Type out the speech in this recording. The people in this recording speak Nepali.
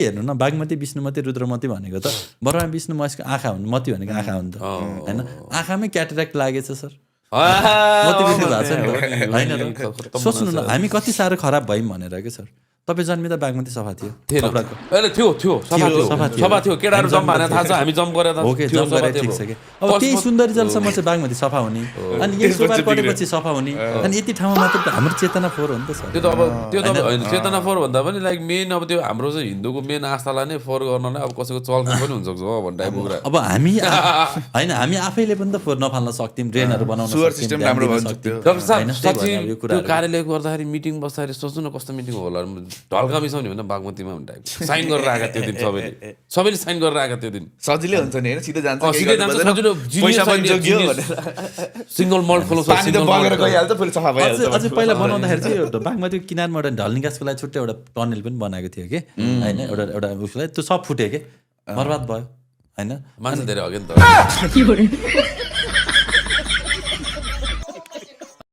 हेर्नु न बागमती विष्णुमती रुद्रमती भनेको त बरामा विष्णु महेशको आँखा हुन् मती भनेको आँखा हुन् त होइन आँखामै क्याटरेक्ट लागेछ सर मोतिबिसी भएको छ नि त होइन र सोच्नु न हामी कति साह्रो खराब भयौँ भनेर के सर तपाईँ जन्मिँदा बागमती सफा थियो सफा थियो केटाहरू जम्प हाने थाहा छ हामी जम्प गरेर ओके जम्प गरेर ठिक छ कि अब त्यही सुन्दरी जलसम्म चाहिँ बागमती सफा हुने अनि यही सोबार पढेपछि सफा हुने अनि यति ठाउँमा मात्र त हाम्रो चेतना फोहोर हो नि त सर त्यो त अब होइन चेतना फोहोर भन्दा पनि लाइक मेन अब त्यो हाम्रो चाहिँ हिन्दूको मेन आस्थालाई नै फोहोर गर्नलाई अब कसैको चल्न पनि हुनसक्छ हो भन्ने टाइपको कुरा अब हामी होइन हामी आफैले पनि त फोहोर नफाल्न सक्थ्यौँ ड्रेनहरू बनाउन त्यो कार्यालय गर्दाखेरि मिटिङ बस्दाखेरि सोच्नु न कस्तो मिटिङ होला ढल्का मिसाउने होइन बागमतीमा भन्ने टाइप साइन गरेर आएका त्यो दिन सबैले साइन गरेर आएका त्यो दिन सजिलै हुन्छ नि होइन सिधै जान्छ सजिलो सिङ्गल मल्ट खोलो अझै पहिला बनाउँदाखेरि चाहिँ एउटा बागमतीको किनारमा एउटा ढल निकासको लागि छुट्टै एउटा टनल पनि बनाएको थियो कि होइन एउटा उसलाई त्यो सब फुट्यो कि बर्बाद भयो होइन मान्छे धेरै अघि नि त